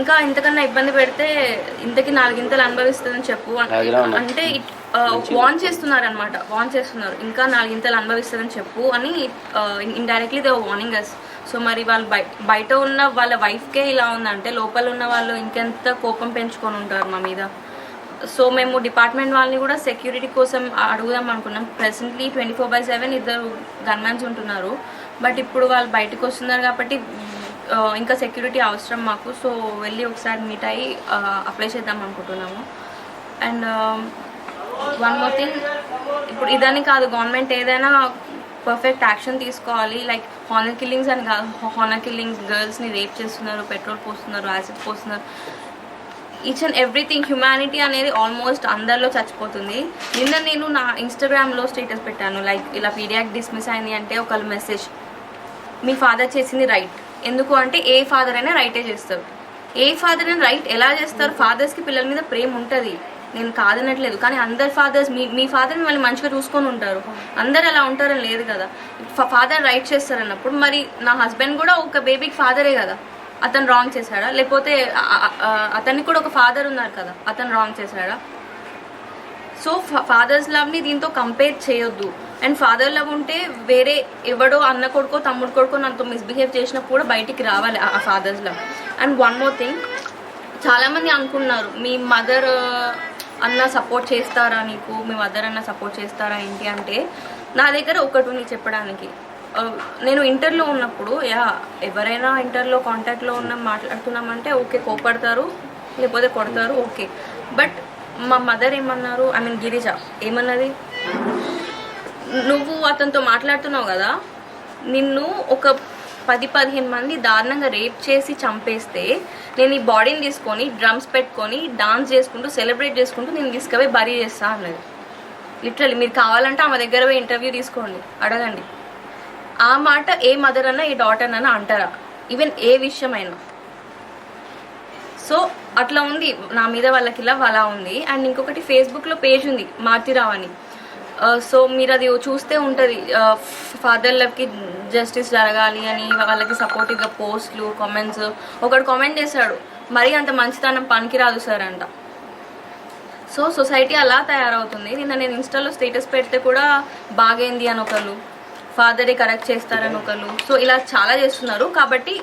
ఇంకా ఇంతకన్నా ఇబ్బంది పెడితే ఇంతకి 4 గింతలు అనుభవిస్తుందని చెప్పు అంటే వాన్ చేస్తున్నారు అనమాట. వాన్ చేస్తున్నారు ఇంకా 4 గింతలు అనుభవిస్తుందని చెప్పు అని indirectly they warning us. So మరి వాళ్ళు బయట ఉన్న వాళ్ళ వైఫ్కే ఇలా ఉందంటే లోపల ఉన్న వాళ్ళు ఇంకెంత కోపం పెంచుకొని ఉంటారు మా మీద. సో మేము డిపార్ట్మెంట్ వాళ్ళని కూడా సెక్యూరిటీ కోసం అడుగుదాం అనుకున్నాం. ప్రెసెంట్లీ 24/7 ఇద్దరు గన్మెన్స్ ఉంటున్నారు. బట్ ఇప్పుడు వాళ్ళు బయటకు వస్తున్నారు కాబట్టి ఇంకా సెక్యూరిటీ అవసరం మాకు. సో వెళ్ళి ఒకసారి మీట్ అయ్యి అప్లై చేద్దాం అనుకుంటున్నాము. అండ్ వన్ మోర్ థింగ్, ఇప్పుడు ఇదని కాదు, గవర్నమెంట్ ఏదైనా పర్ఫెక్ట్ యాక్షన్ తీసుకోవాలి. లైక్ హానర్ కిల్లింగ్స్ అని కాదు, హానర్ కిల్లింగ్స్, గర్ల్స్ని రేప్ చేస్తున్నారు, పెట్రోల్ పోస్తున్నారు, యాసిడ్ పోస్తున్నారు, ఈచ్ అండ్ ఎవ్రీథింగ్. హ్యుమానిటీ అనేది ఆల్మోస్ట్ అందరిలో చచ్చిపోతుంది. నిన్న నేను నా ఇన్స్టాగ్రామ్లో స్టేటస్ పెట్టాను, లైక్ ఇలా పీడియాక్ డిస్మిస్ అయింది అంటే ఒకళ్ళు మెసేజ్, మీ ఫాదర్ చేసింది రైట్. ఎందుకు అంటే ఏ ఫాదర్ అయినా రైటే చేస్తారు. ఏ ఫాదర్ అయినా రైట్ ఎలా చేస్తారు? ఫాదర్స్కి పిల్లల మీద ప్రేమ ఉంటుంది, నేను కాదనట్లేదు. కానీ అందరు ఫాదర్స్ మీ ఫాదర్ మిమ్మల్ని మంచిగా చూసుకొని ఉంటారు, అందరు అలా ఉంటారని లేదు కదా. ఫాదర్ రైట్ చేస్తారన్నప్పుడు మరి నా హస్బెండ్ కూడా ఒక బేబీకి ఫాదరే కదా, అతను రాంగ్ చేశాడా? లేకపోతే అతనికి కూడా ఒక ఫాదర్ ఉన్నారు కదా, అతను రాంగ్ చేశాడా? సో ఫాదర్స్ లవ్ని దీంతో కంపేర్ చేయొద్దు. అండ్ ఫాదర్ లవ్ ఉంటే వేరే ఎవడో అన్న కొడుకో తమ్ముడు కొడుకో నాతో మిస్బిహేవ్ చేసినప్పుడు కూడా బయటికి రావాలి ఆ fathers love. And one more thing, చాలామంది అనుకున్నారు మీ మదర్ అన్న సపోర్ట్ చేస్తారా నీకు, మీ మదర్ అన్న సపోర్ట్ చేస్తారా ఏంటి అంటే, నా దగ్గర ఒకటి ఉంది చెప్పడానికి. నేను ఇంటర్లో ఉన్నప్పుడు ఎవరైనా ఇంటర్లో కాంటాక్ట్లో ఉన్న మాట్లాడుతున్నామంటే ఓకే కోపడతారు, లేకపోతే కొడతారు, ఓకే. బట్ మా మదర్ ఏమన్నారు, ఐ మీన్ గిరిజ ఏమన్నది, నువ్వు అతనితో మాట్లాడుతున్నావు కదా, నిన్ను ఒక 10-15 మంది దారుణంగా రేప్ చేసి చంపేస్తే నేను ఈ బాడీని తీసుకొని డ్రమ్స్ పెట్టుకొని డాన్స్ చేసుకుంటూ సెలబ్రేట్ చేసుకుంటూ నేను తీసుకుపోయి బరీ చేస్తా అన్నది. లిటరల్లీ మీరు కావాలంటే ఆమె దగ్గర పోయి ఇంటర్వ్యూ తీసుకోండి, అడగండి. ఆ మాట ఏ మదర్ అన్నా ఏ డాటర్ అన్నా అంటారా, ఈవెన్ ఏ విషయమైనా? సో అట్లా ఉంది నా మీద వాళ్ళకి ఇలా అలా ఉంది. అండ్ ఇంకొకటి ఫేస్బుక్లో పేజ్ ఉంది మారుతిరావు అని. సో మీరు అది చూస్తే ఉంటుంది, ఫాదర్లకి జస్టిస్ జరగాలి అని వాళ్ళకి సపోర్టివ్గా పోస్ట్లు, కామెంట్స్. ఒకడు కామెంట్ చేశాడు, మరీ అంత మంచితనం పనికిరాదు సార్ అంట. సో సొసైటీ అలా తయారవుతుంది. నిన్న నేను ఇన్స్టాలో స్టేటస్ పెడితే కూడా బాగైంది అని ఒకళ్ళు, ఫాదరే కరెక్ట్ చేస్తారని ఒకళ్ళు. సో ఇలా చాలా చేస్తున్నారు. కాబట్టి